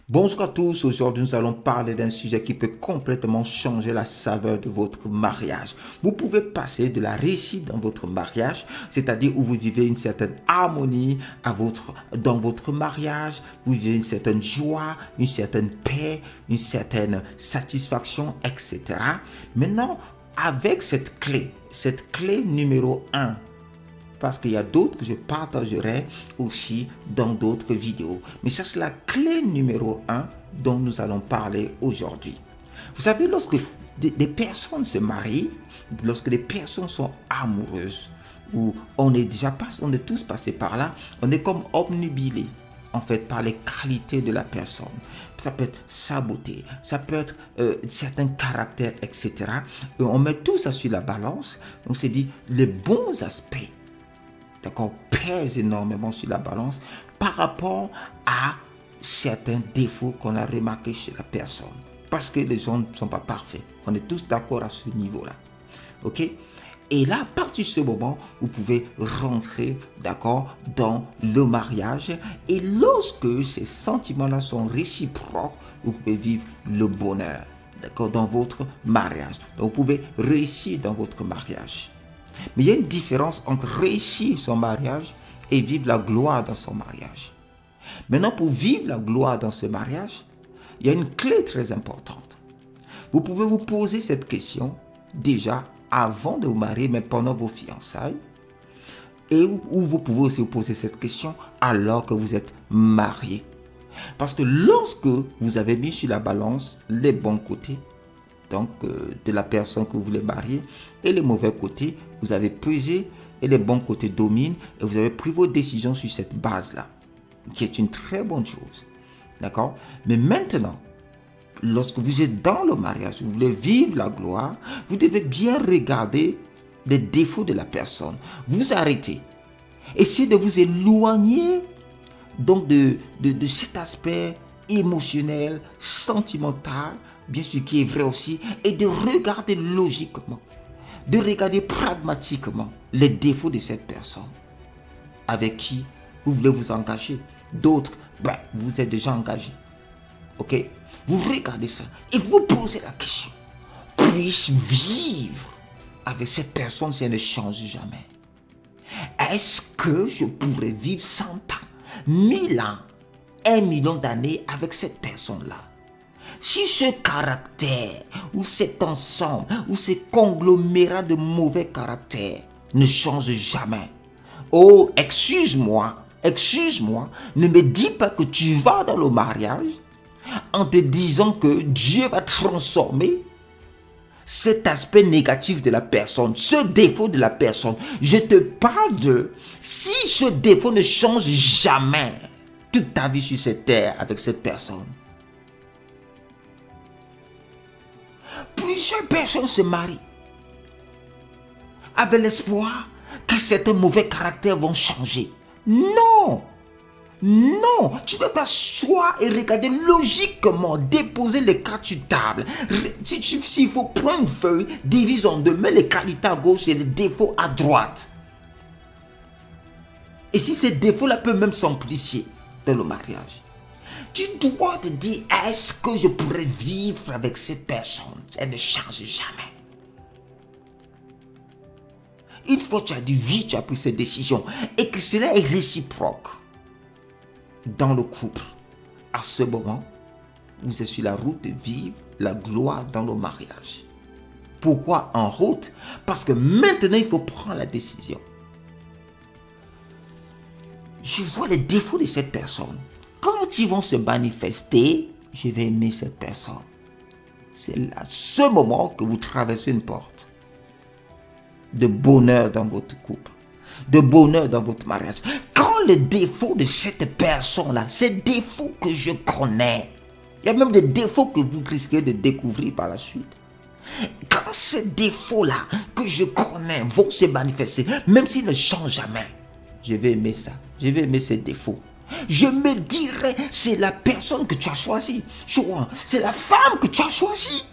Bonjour à tous, aujourd'hui nous allons parler d'un sujet qui peut complètement changer la saveur de votre mariage. Vous pouvez passer de la réussite dans votre mariage, c'est-à-dire où vous vivez une certaine harmonie dans votre mariage, vous vivez une certaine joie, une certaine paix, une certaine satisfaction, etc. Maintenant, avec cette clé numéro 1, parce qu'il y a d'autres que je partagerai aussi dans d'autres vidéos. Mais ça, c'est la clé numéro 1 dont nous allons parler aujourd'hui. Vous savez, lorsque des personnes se marient, lorsque des personnes sont amoureuses, ou on est tous passés par là, on est comme obnubilé en fait par les qualités de la personne. Ça peut être sa beauté, ça peut être certains caractères, etc. Et on met tout ça sur la balance, on s'est dit les bons aspects, d'accord, pèse énormément sur la balance par rapport à certains défauts qu'on a remarqués chez la personne. Parce que les gens ne sont pas parfaits. On est tous d'accord à ce niveau-là. Ok? Et là, à partir de ce moment, vous pouvez rentrer, d'accord, dans le mariage. Et lorsque ces sentiments-là sont réciproques, vous pouvez vivre le bonheur, d'accord, dans votre mariage. Donc, vous pouvez réussir dans votre mariage. Mais il y a une différence entre réussir son mariage et vivre la gloire dans son mariage. Maintenant, pour vivre la gloire dans ce mariage, il y a une clé très importante. Vous pouvez vous poser cette question déjà avant de vous marier, mais pendant vos fiançailles. Et vous pouvez aussi vous poser cette question alors que vous êtes marié. Parce que lorsque vous avez mis sur la balance les bons côtés, donc de la personne que vous voulez marier, et les mauvais côtés, vous avez pesé et les bons côtés dominent et vous avez pris vos décisions sur cette base-là, qui est une très bonne chose. D'accord? Mais maintenant, lorsque vous êtes dans le mariage, vous voulez vivre la gloire, vous devez bien regarder les défauts de la personne. Vous arrêtez. Essayez de vous éloigner donc de cet aspect émotionnel, sentimental, bien sûr qui est vrai aussi, et de regarder logiquement, de regarder pragmatiquement les défauts de cette personne avec qui vous voulez vous engager. D'autres, vous êtes déjà engagé. Ok? Vous regardez ça et vous posez la question: puis-je vivre avec cette personne si elle ne change jamais? Est-ce que je pourrais vivre 100 ans, 1000 ans, 1 million d'années avec cette personne-là? Si ce caractère, ou cet ensemble, ou ces conglomérats de mauvais caractères ne change jamais, oh, excuse-moi, ne me dis pas que tu vas dans le mariage en te disant que Dieu va transformer cet aspect négatif de la personne, ce défaut de la personne. Je te parle de si ce défaut ne change jamais toute ta vie sur cette terre avec cette personne. Plusieurs personnes se marient avec l'espoir que certains mauvais caractères vont changer. Non! Non! Tu dois t'asseoir et regarder logiquement, déposer les cartes sur table. S'il faut prendre une feuille, divise en deux, mets les qualités à gauche et les défauts à droite. Et si ces défauts-là peuvent même s'amplifier dans le mariage, tu dois te dire: est-ce que je pourrais vivre avec cette personne? Elle ne change jamais. Une fois que tu as dit oui, tu as pris cette décision et que cela est réciproque dans le couple, à ce moment, vous êtes sur la route de vivre la gloire dans le mariage. Pourquoi en route? Parce que maintenant, il faut prendre la décision. Je vois les défauts de cette personne. Quand ils vont se manifester, je vais aimer cette personne. C'est à ce moment que vous traversez une porte de bonheur dans votre couple, de bonheur dans votre mariage. Quand les défauts de cette personne-là, ces défauts que je connais, il y a même des défauts que vous risquez de découvrir par la suite. Quand ces défauts-là que je connais vont se manifester, même s'ils ne changent jamais, je vais aimer ça. Je vais aimer ces défauts. Je me dirais, c'est la personne que tu as choisie. C'est la femme que tu as choisie.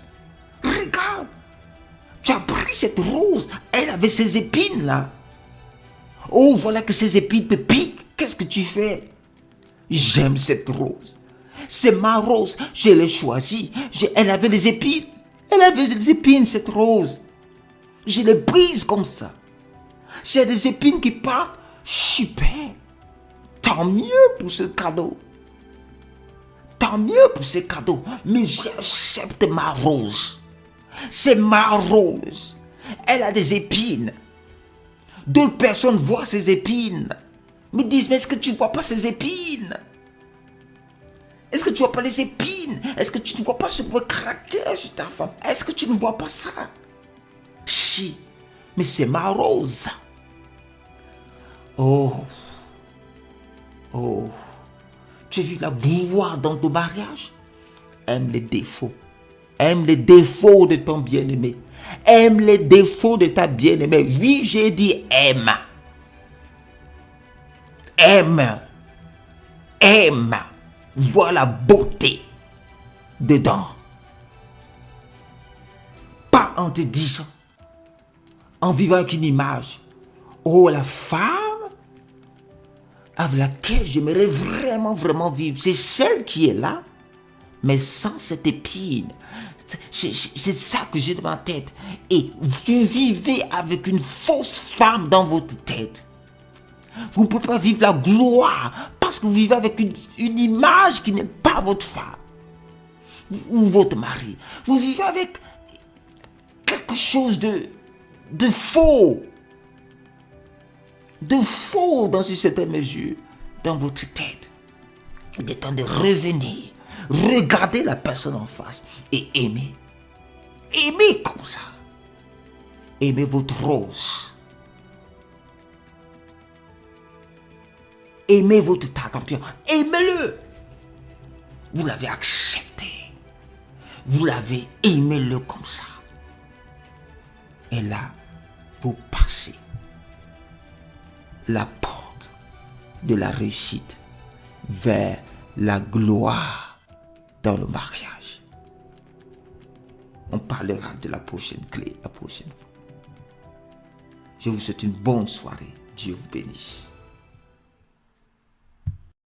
Regarde. Tu as pris cette rose. Elle avait ses épines là. Oh, voilà que ces épines te piquent. Qu'est-ce que tu fais? J'aime cette rose. C'est ma rose. Je l'ai choisie. Elle avait des épines. Elle avait des épines, cette rose. Je les brise comme ça. J'ai des épines qui partent. Super. Tant mieux pour ce cadeau. Tant mieux pour ce cadeau. Mais j'accepte ma rose. C'est ma rose. Elle a des épines. D'autres personnes voient ses épines. Me disent, mais est-ce que tu ne vois pas ses épines? Est-ce que tu ne vois pas les épines? Est-ce que tu ne vois pas ce beau caractère sur ta femme? Est-ce que tu ne vois pas ça? Si, mais c'est ma rose. Oh, oh, tu as vu la gloire dans ton mariage? Aime les défauts. Aime les défauts de ton bien-aimé. Aime les défauts de ta bien-aimée. Oui, j'ai dit aime. Aime. Aime. Vois la beauté dedans. Pas en te disant, en vivant avec une image. Oh, la femme avec laquelle j'aimerais vraiment vivre, c'est celle qui est là, mais sans cette épine. C'est ça que j'ai dans ma tête. Et vous vivez avec une fausse femme dans votre tête. Vous ne pouvez pas vivre la gloire parce que vous vivez avec une image qui n'est pas votre femme ou votre mari. Vous vivez avec quelque chose de faux. De faux dans une certaine mesure dans votre tête. Il est temps de revenir. Regardez la personne en face et aimer. Aimez comme ça. Aimez votre rose. Aimez votre tartampion. Aimez-le. Vous l'avez accepté. Vous l'avez aimé-le comme ça. Et là, vous passez la porte de la réussite vers la gloire dans le mariage. On parlera de la prochaine clé la prochaine fois. Je vous souhaite une bonne soirée. Dieu vous bénisse.